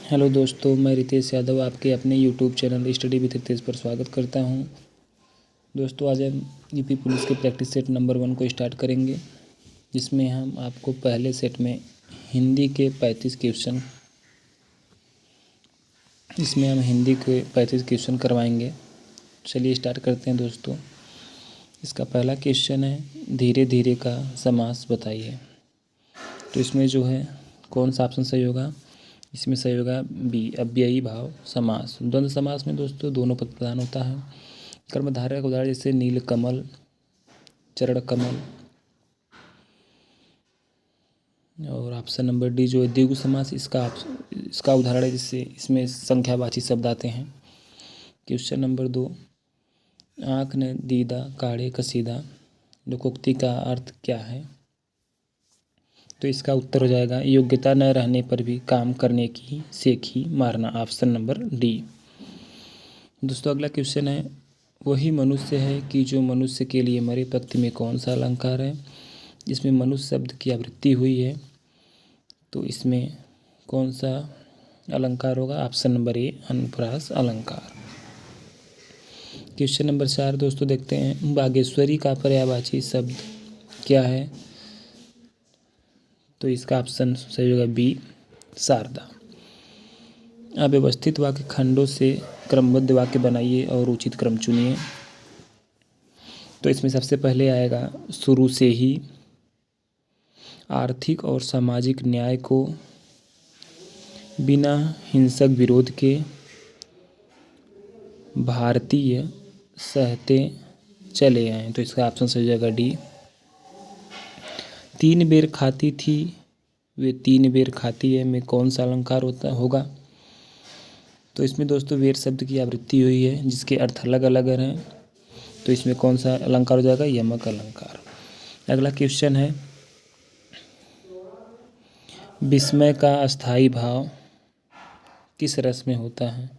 Hello दोस्तों, मैं रितेश यादव आपके अपने YouTube channel study with Ritesh पर स्वागत करता हूं। दोस्तों, आज हम यूपी पुलिस के प्रैक्टिस सेट नंबर 1 को स्टार्ट करेंगे, जिसमें हम आपको पहले सेट में हिंदी के 35 क्वेश्चन करवाएंगे। चलिए स्टार्ट करते हैं दोस्तों। इसका पहला क्वेश्चन है, धीरे धीरे का समास बताइए। तो इसमें जो है कौन सा ऑप्शन सही होगा? इसमें सही होगा बी, अव्ययी भाव समास। द्वंद्व समास में दोस्तों दोनों पद प्रधान होता है। कर्मधारय उदाहरण जैसे नील कमल, चरण कमल। और ऑप्शन नंबर डी जो है द्विगु समास, इसका उदाहरण है जिससे इसमें संख्यावाची शब्द आते हैं। क्वेश्चन नंबर 2, आँख ने दीदा काढ़े कसीदा, लोकोक्ति का अर्थ क्या है? तो इसका उत्तर हो जाएगा योग्यता न रहने पर भी काम करने की सेखी मारना। Option number D. दोस्तों, अगला क्वेश्चन है, वही मनुष्य है कि जो मनुष्य के लिए मरे। पंक्ति में कौन सा अलंकार है? इसमें मनुष्य शब्द की आवृत्ति हुई है, तो इसमें कौन सा अलंकार होगा? ऑप्शन नंबर ए, अनुप्रास अलंकार। क्वेश्चन नंबर 4 दोस्तों देखते हैं, बागेश्वरी का पर्यायवाची शब्द क्या है? तो इसका ऑप्शन सही होगा बी, शारदा। अव्यवस्थित वाक्य खंडों से क्रमबद्ध वाक्य बनाइए और उचित क्रम चुनिए। तो इसमें सबसे पहले आएगा, शुरू से ही आर्थिक और सामाजिक न्याय को बिना हिंसक विरोध के भारतीय सहते चले आए। तो इसका ऑप्शन सही हो जाएगा डी। 3 बेर खाती थी वे 3 बेर खाती है में कौन सा अलंकार होगा? तो इसमें दोस्तों वेर शब्द की आवृत्ति हुई है, जिसके अर्थ अलग अलग हैं। तो इसमें कौन सा अलंकार हो जाएगा? यमक अलंकार। अगला क्वेश्चन है, विस्मय का अस्थाई भाव किस रस में होता है?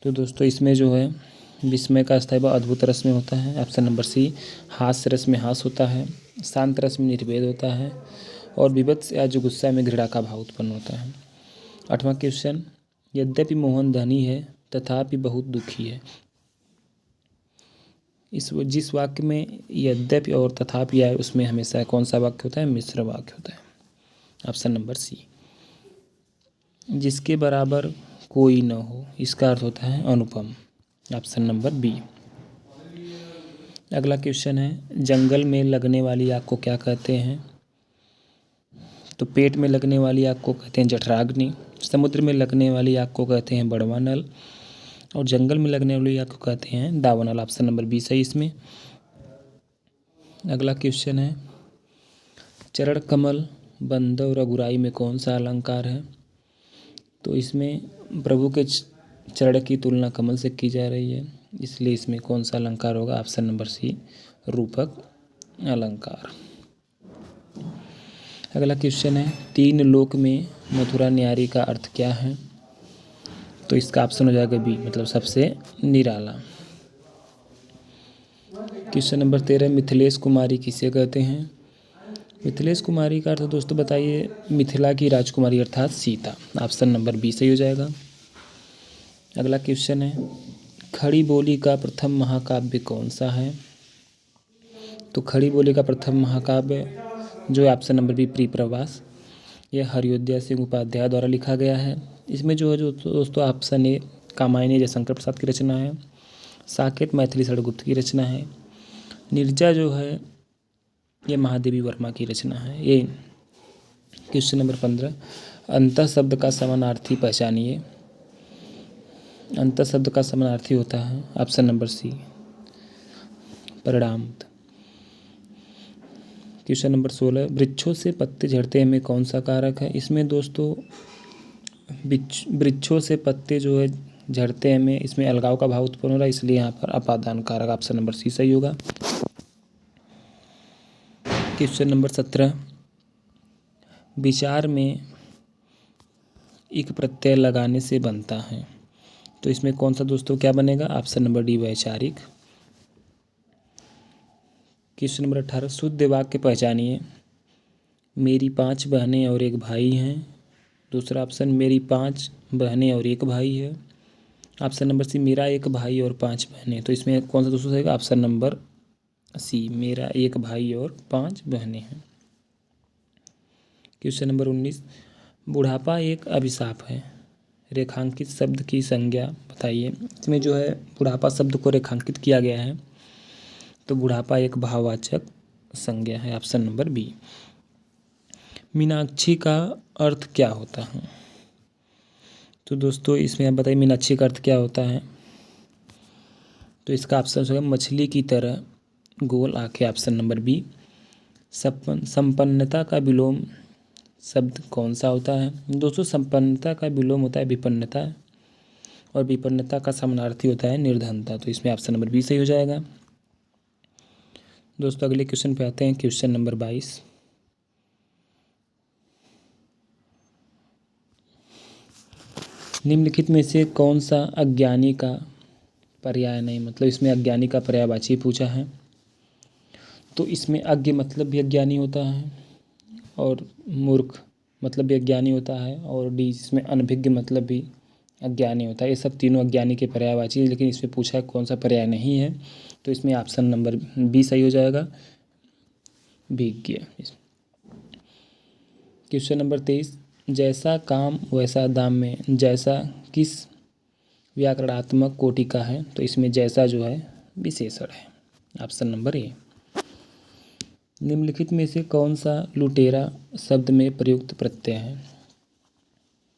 तो दोस्तों इसमें जो है विस्मय का अस्थाई भाव अद्भुत रस में होता है। Option number C. हास्य रस में हास होता है, शांत रस में निर्वेद होता है, और विभत्स या जो गुस्सा में घृणा का भाव उत्पन्न होता है। 8वां क्वेश्चन, यद्यपि मोहन धनी है तथापि बहुत दुखी है। जिस वाक्य में यद्यपि और तथापि आए उसमें हमेशा कौन सा वाक्य होता है? मिश्र वाक्य होता है। Option number C. जिसके बराबर कोई न हो, इसका अर्थ होता है अनुपम। Option number B. अगला क्वेश्चन है, जंगल में लगने वाली आग को क्या कहते हैं? तो पेट में लगने वाली आग को कहते हैं जठराग्नि, समुद्र में लगने वाली आग को कहते हैं बड़वानल, और जंगल में लगने वाली आग को कहते हैं दावानल। ऑप्शन नंबर बी सही इसमें। अगला क्वेश्चन है, चरण कमल बंद और रघुराई में कौन सा अलंकार है? तो इसमें प्रभु के चरण की तुलना कमल से की जा रही है, इसलिए इसमें कौन सा अलंकार होगा? ऑप्शन नंबर सी, रूपक अलंकार। अगला क्वेश्चन है, 3 लोक में मथुरा न्यारी का अर्थ क्या है? तो इसका ऑप्शन हो जाएगा बी, मतलब सबसे निराला। क्वेश्चन नंबर 13, मिथिलेश कुमारी किसे कहते हैं? मिथिलेश कुमारी का अर्थ दोस्तों बताइए, मिथिला की राजकुमारी अर्थात सीता। ऑप्शन नंबर बी सही हो जाएगा। अगला क्वेश्चन है, खड़ी बोली का प्रथम महाकाव्य कौन सा है? तो खड़ी बोली का प्रथम महाकाव्य जो है ऑप्शन नंबर बी, प्रियप्रवास। यह हरियोदय सिंह उपाध्याय द्वारा लिखा गया है। इसमें जो है जो दोस्तों ऑप्शन ए, कामायनी जयशंकर प्रसाद की रचना है। साकेत मैथिली षडगुप्त की रचना है। नीरजा जो है ये महादेवी वर्मा की रचना है। ये क्वेश्चन नंबर 15, अंतः शब्द का समानार्थी पहचानिए। अंतः शब्द का समानार्थी होता है ऑप्शन नंबर सी, परिणाम। क्वेश्चन नंबर 16, वृक्षों से पत्ते झड़ते हैं में कौन सा कारक है? इसमें दोस्तों वृक्षों से पत्ते जो है झड़ते हैं में इसमें अलगाव का भाव उत्पन्न हो रहा है, इसलिए यहाँ पर अपादान कारक ऑप्शन नंबर सी सही होगा। क्वेश्चन नंबर 17, विचार में एक प्रत्यय लगाने से बनता है। तो इसमें कौन सा दोस्तों क्या बनेगा? ऑप्शन नंबर डी, वैचारिक। क्वेश्चन नंबर 18, शुद्ध वाक्य पहचानिए। मेरी 5 बहनें और एक भाई हैं, दूसरा ऑप्शन मेरी 5 बहनें और 1 भाई है। ऑप्शन नंबर सी मेरा 1 भाई और 5 बहनें। तो इसमें कौन सा दोस्तों सही होगा? ऑप्शन नंबर सी मेरा 1 भाई और 5 बहनें हैं। क्वेश्चन नंबर 19, बुढ़ापा एक अभिशाप है, रेखांकित शब्द की संज्ञा बताइए। इसमें जो है बुढ़ापा शब्द को रेखांकित किया गया है, तो बुढ़ापा एक भाववाचक संज्ञा है। Option number B. मीनाक्षी का अर्थ क्या होता है? तो दोस्तों इसमें आप बताइए मीनाक्षी का अर्थ क्या होता है? तो इसका ऑप्शन होगा मछली की तरह गोल आंखें। Option number B. संपन्नता का विलोम शब्द कौन सा होता है? दोस्तों संपन्नता का विलोम होता है विपन्नता, और विपन्नता का समानार्थी होता है निर्धनता। तो इसमें ऑप्शन नंबर बी सही हो जाएगा। दोस्तों अगले क्वेश्चन पे आते हैं, क्वेश्चन नंबर 22। निम्नलिखित में से कौन सा अज्ञानी का पर्याय नहीं, मतलब इसमें अज्ञानी का पर्यायवाची पूछा है। तो इसमें अज्ञ मतलब भी अज्ञानी होता है, और मूर्ख मतलब भी अज्ञानी होता है, और डी इसमें अनभिज्ञ मतलब भी अज्ञानी होता है। ये सब तीनों अज्ञानी के पर्यायवाची है, लेकिन इसमें पूछा है कौन सा पर्याय नहीं है। तो इसमें ऑप्शन नंबर बी सही हो जाएगा, विज्ञ। क्वेश्चन नंबर 23, जैसा काम वैसा दाम में जैसा किस व्याकरणात्मक कोटि का है? तो इसमें जैसा जो है विशेषण है। ऑप्शन नंबर ए। निम्नलिखित में से कौन सा लुटेरा शब्द में प्रयुक्त प्रत्यय है?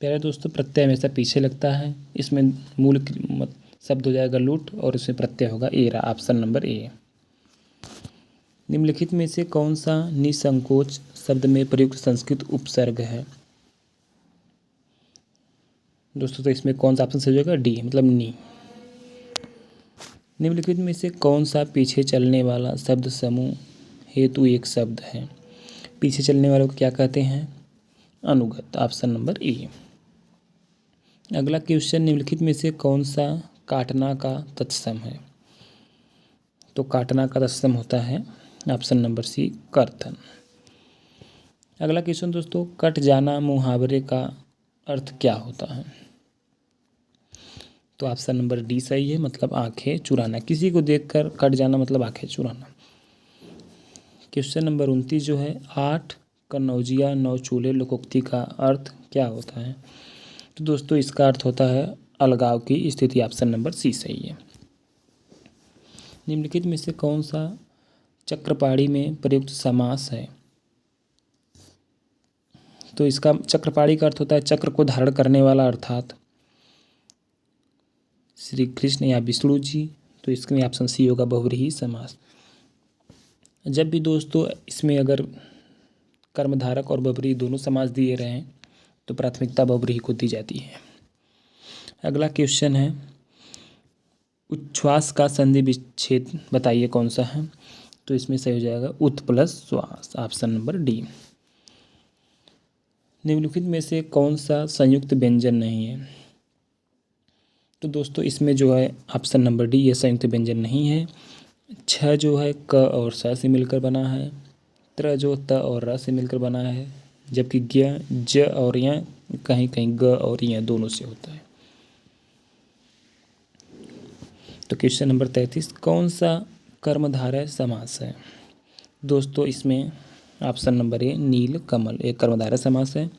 प्यारे दोस्तों प्रत्यय हमेशा पीछे लगता है, इसमें मूल शब्द हो जाएगा लूट, और इसमें प्रत्यय होगा एरा। ऑप्शन नंबर ए। निम्नलिखित में से कौन सा निसंकोच शब्द में प्रयुक्त संस्कृत उपसर्ग है? दोस्तों तो इसमें कौन सा ऑप्शन सही हो जाएगा? डी मतलब नी। निम्नलिखित में से कौन सा पीछे चलने वाला शब्द समूह हेतु एक शब्द है? पीछे चलने वालों को क्या कहते हैं? अनुगत। Option number A. अगला क्वेश्चन, निम्नलिखित में से कौन सा काटना का तत्सम है? तो काटना का तत्सम होता है ऑप्शन नंबर सी कर्तन। अगला क्वेश्चन दोस्तों, कट जाना मुहावरे का अर्थ क्या होता है? तो ऑप्शन नंबर डी सही है, मतलब आंखें चुराना। किसी को देखकर कट जाना मतलब आंखें चुराना। क्वेश्चन नंबर 29 जो है, 8 कनौजिया 9 चूल्हे लोकोक्ति का अर्थ क्या होता है? तो दोस्तों इसका अर्थ होता है अलगाव की स्थिति। ऑप्शन नंबर सी सही है। निम्नलिखित में से कौन सा चक्रपाणी में प्रयुक्त समास है? तो इसका चक्रपाणी का अर्थ होता है चक्र को धारण करने वाला, अर्थात श्री कृष्ण या विष्णु जी। तो इसमें ऑप्शन सी होगा बहुव्रीहि समास। जब भी दोस्तों इसमें अगर कर्मधारक और बहुव्रीहि दोनों समास दिए रहे हैं तो प्राथमिकता बहुव्रीहि को दी जाती है। अगला क्वेश्चन है, उच्छ्वास का संधि विच्छेद बताइए कौन सा है? तो इसमें सही हो जाएगा उत प्लस श्वास। Option number D. निम्नलिखित में से कौन सा संयुक्त व्यंजन नहीं है? तो दोस्तों इसमें जो है ऑप्शन नंबर डी, ये संयुक्त व्यंजन नहीं है। छ जो है क और स से मिलकर बना है, त्र जो त और र से मिलकर बना है, जबकि ज्ञ ज और य कहीं कहीं ग और य दोनों से होता है। तो क्वेश्चन नंबर 33, कौन सा कर्मधारय समास है? दोस्तों इसमें ऑप्शन नंबर ए नील कमल एक कर्मधारय समास है।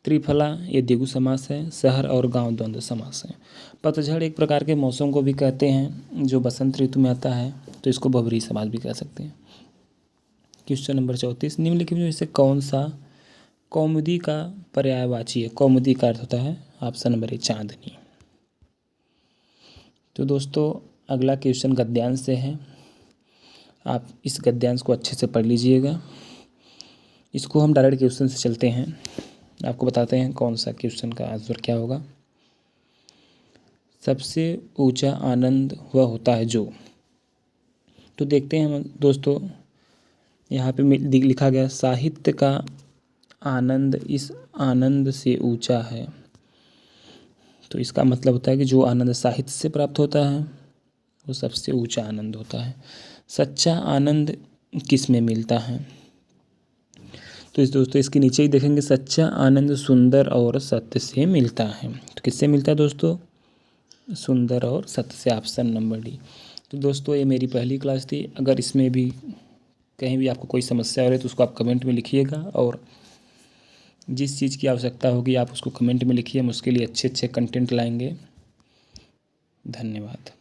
त्रिफला ये द्विगु समास है। शहर और गांव द्वंद्व समास है। पतझड़ एक प्रकार के मौसम को भी कहते हैं जो बसंत ऋतु में आता है, तो इसको बहुव्रीहि समास भी कह सकते हैं। क्वेश्चन नंबर 34, निम्नलिखित में से कौन सा कौमुदी का पर्यायवाची है? कौमुदी का अर्थ होता है ऑप्शन नंबर ए चांदनी। तो दोस्तों अगला क्वेश्चन गद्यांश से है, आप इस गद्यांश को अच्छे से पढ़ लीजिएगा। इसको हम डायरेक्ट क्वेश्चन से चलते हैं, आपको बताते हैं कौन सा क्वेश्चन का आंसर क्या होगा। सबसे ऊंचा आनंद वह होता है जो, तो देखते हैं हम दोस्तों, यहाँ पे लिखा गया साहित्य का आनंद इस आनंद से ऊंचा है। तो इसका मतलब होता है कि जो आनंद साहित्य से प्राप्त होता है वो सबसे ऊंचा आनंद होता है। सच्चा आनंद किस में मिलता है? तो इस दोस्तों इसके नीचे ही देखेंगे, सच्चा आनंद सुंदर और सत्य से मिलता है। तो किससे मिलता है दोस्तों? सुंदर और सत्य से, ऑप्शन नंबर डी। तो दोस्तों ये मेरी पहली क्लास थी। अगर इसमें भी कहीं भी आपको कोई समस्या हो रही है तो उसको आप कमेंट में लिखिएगा, और जिस चीज़ की आवश्यकता होगी आप उसको कमेंट में लिखिए, हम उसके लिए अच्छे अच्छे कंटेंट लाएंगे। धन्यवाद।